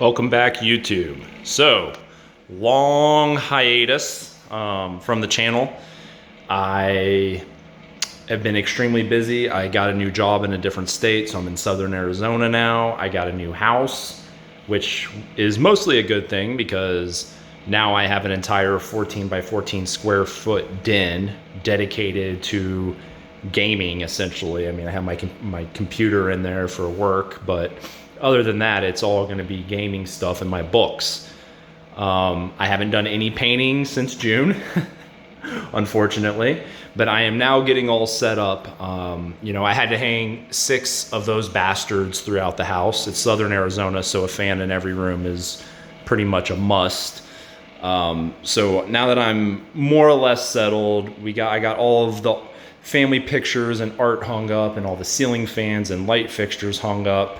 Welcome back, YouTube. So, long hiatus from the channel. I have been extremely busy. I got a new job in a different state, so I'm in Southern Arizona now. I got a new house, which is mostly a good thing because now I have an entire 14 by 14 square foot den dedicated to gaming, essentially. I mean, I have my computer in there for work, but other than that, it's all going to be gaming stuff and my books. I haven't done any painting since June, unfortunately, but I am now getting all set up. I had to hang 6 of those bastards throughout the house. It's Southern Arizona, so a fan in every room is pretty much a must. So now that I'm more or less settled, I got all of the family pictures and art hung up and all the ceiling fans and light fixtures hung up.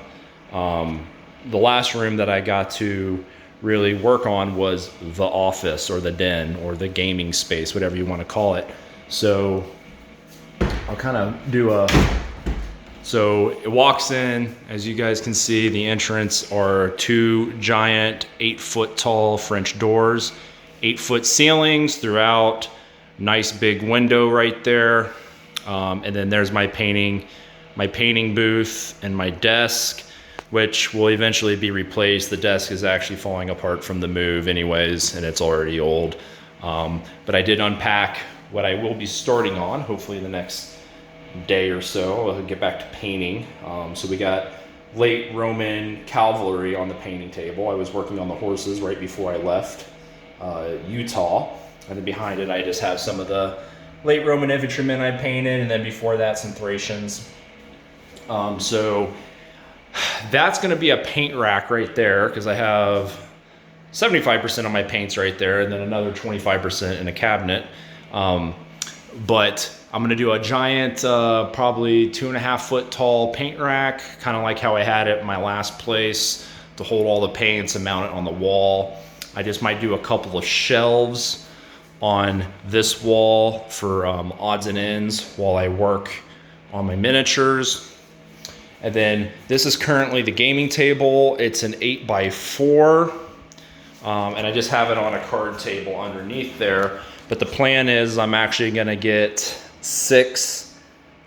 The last room that I got to really work on was the office or the den or the gaming space, whatever you want to call it. So I'll kind of do so it walks in, as you guys can see, the entrance are 2 giant 8-foot tall French doors, 8-foot ceilings throughout, nice big window right there. And then there's my painting booth and my desk, which will eventually be replaced. The desk is actually falling apart from the move anyways, and it's already old. But I did unpack what I will be starting on, hopefully the next day or so. I'll get back to painting. So we got late Roman cavalry on the painting table. I was working on the horses right before I left Utah. And then behind it, I just have some of the late Roman infantrymen I painted, and then before that, some Thracians. So that's going to be a paint rack right there because I have 75% of my paints right there and then another 25% in a cabinet. But I'm going to do a giant, probably 2.5 foot tall paint rack, kind of like how I had it in my last place, to hold all the paints and mount it on the wall. I just might do a couple of shelves on this wall for odds and ends while I work on my miniatures. And then this is currently the gaming table. It's an 8x4, and I just have it on a card table underneath there. But the plan is I'm actually gonna get 6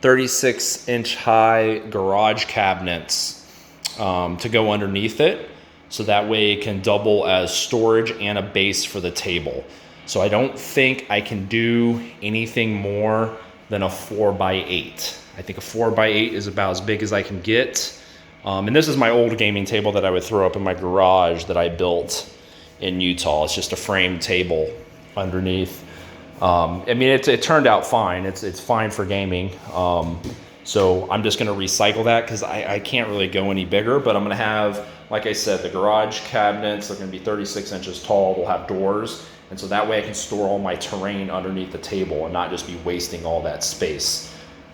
36-inch high garage cabinets to go underneath it. So that way it can double as storage and a base for the table. So I don't think I can do anything more than a 4x8. I think a 4x8 is about as big as I can get. And this is my old gaming table that I would throw up in my garage that I built in Utah. It's just a framed table underneath. I mean, it turned out fine. It's fine for gaming. So I'm just gonna recycle that because I can't really go any bigger, but I'm gonna have, like I said, the garage cabinets are gonna be 36 inches tall. They'll have doors. And so that way I can store all my terrain underneath the table and not just be wasting all that space.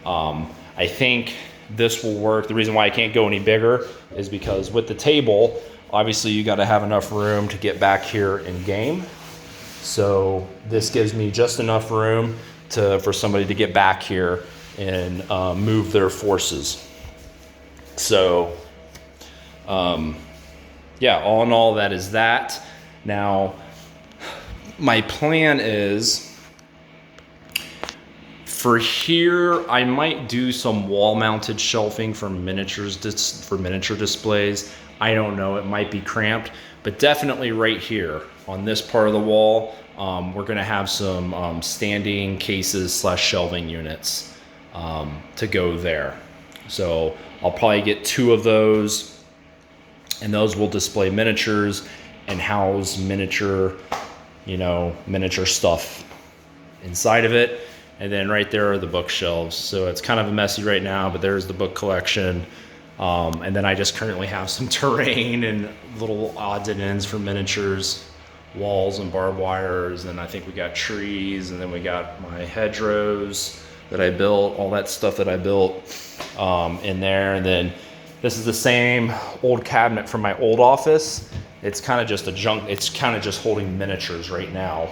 I think this will work. The reason why I can't go any bigger is because with the table, obviously you got to have enough room to get back here and game. So this gives me just enough room for somebody to get back here and move their forces. So yeah, all in all, that is that. Now, my plan is, for here, I might do some wall-mounted shelving for miniature displays. I don't know, it might be cramped, but definitely right here on this part of the wall, we're gonna have some standing cases / shelving units to go there. So I'll probably get 2 of those, and those will display miniatures and house miniature stuff inside of it. And then right there are the bookshelves. So it's kind of messy right now, but there's the book collection. And then I just currently have some terrain and little odds and ends for miniatures, walls and barbed wires. And I think we got trees, and then we got my hedgerows that I built, all that stuff that I built in there. And then this is the same old cabinet from my old office. It's kind of just it's kind of just holding miniatures right now.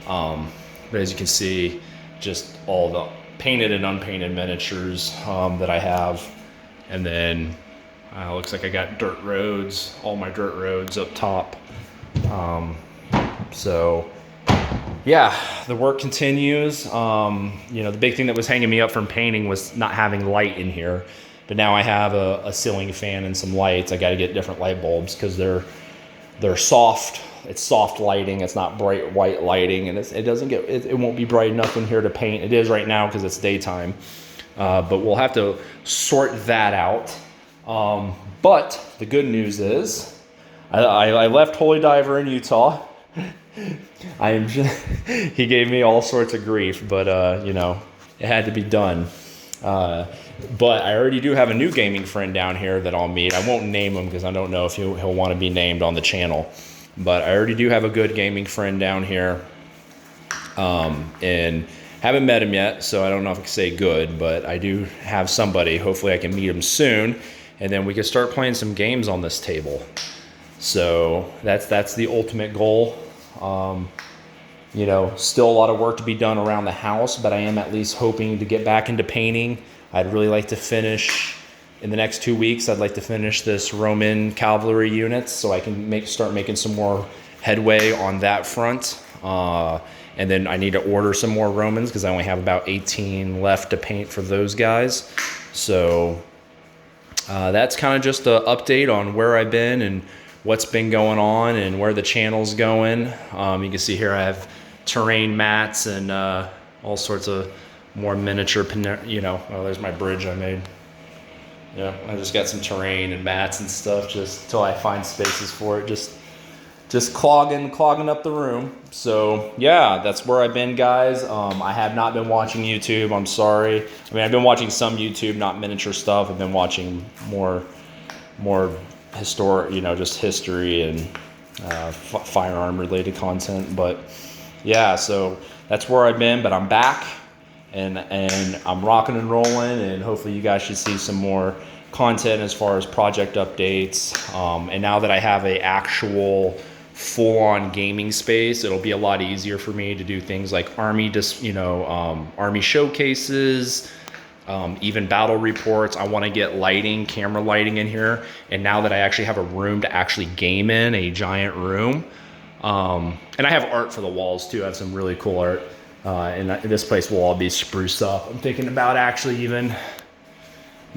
But as you can see, just all the painted and unpainted miniatures that I have. And then Looks like I got dirt roads, all my dirt roads up top. So yeah, the work continues. You know, the big thing that was hanging me up from painting was not having light in here. But now I have a ceiling fan and some lights. I got to get different light bulbs because they're soft. It's soft lighting. It's not bright white lighting, and it won't be bright enough in here to paint. It is right now because it's daytime, but we'll have to sort that out. But the good news is, I left Holy Diver in Utah. He gave me all sorts of grief, but you know, it had to be done. But I already do have a new gaming friend down here that I'll meet. I won't name him because I don't know if he'll want to be named on the channel. But I already do have a good gaming friend down here. And haven't met him yet, so I don't know if I can say good, but I do have somebody. Hopefully I can meet him soon, and then we can start playing some games on this table. So that's the ultimate goal. You know, still a lot of work to be done around the house, but I am at least hoping to get back into painting. I'd really like to finish, in the next 2 weeks, I'd like to finish this Roman cavalry units so I can start making some more headway on that front. And then I need to order some more Romans because I only have about 18 left to paint for those guys. So that's kind of just an update on where I've been and what's been going on and where the channel's going. You can see here I have terrain mats and all sorts of more miniature, you know, oh, there's my bridge I made. Yeah, I just got some terrain and mats and stuff just till I find spaces for it. Just clogging up the room. So yeah, that's where I've been, guys. I have not been watching YouTube. I'm sorry. I mean, I've been watching some YouTube, not miniature stuff. I've been watching more historic, you know, just history and firearm related content. But yeah, so that's where I've been. But I'm back. And I'm rocking and rolling, and hopefully you guys should see some more content as far as project updates. And now that I have a actual full-on gaming space, it'll be a lot easier for me to do things like army showcases, even battle reports. I want to get camera lighting in here, and now that I actually have a room to actually game in, a giant room, and I have art for the walls too. I have some really cool art. And this place will all be spruced up. I'm thinking about actually even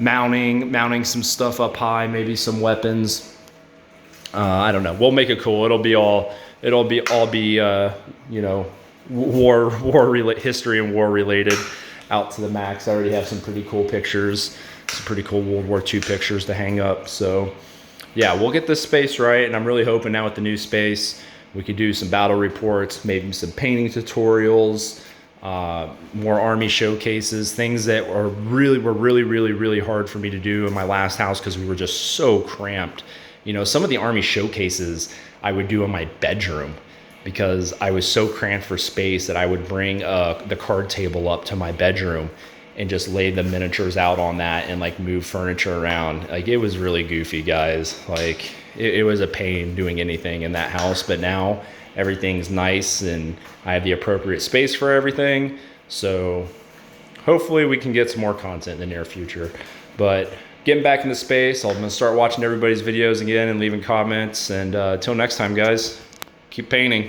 mounting some stuff up high, maybe some weapons. I don't know. We'll make it cool. It'll be all you know, history and war related out to the max. I already have some pretty cool pictures, some pretty cool World War II pictures to hang up. So yeah, we'll get this space right, and I'm really hoping now with the new space we could do some battle reports, maybe some painting tutorials, more army showcases, things that were really hard for me to do in my last house because we were just so cramped. You know, some of the army showcases I would do in my bedroom because I was so cramped for space that I would bring the card table up to my bedroom and just lay the miniatures out on that and like move furniture around. Like, it was really goofy, guys. Like, it was a pain doing anything in that house, but now everything's nice and I have the appropriate space for everything. So hopefully we can get some more content in the near future. But getting back into space, I'm gonna start watching everybody's videos again and leaving comments. And until next time, guys, keep painting.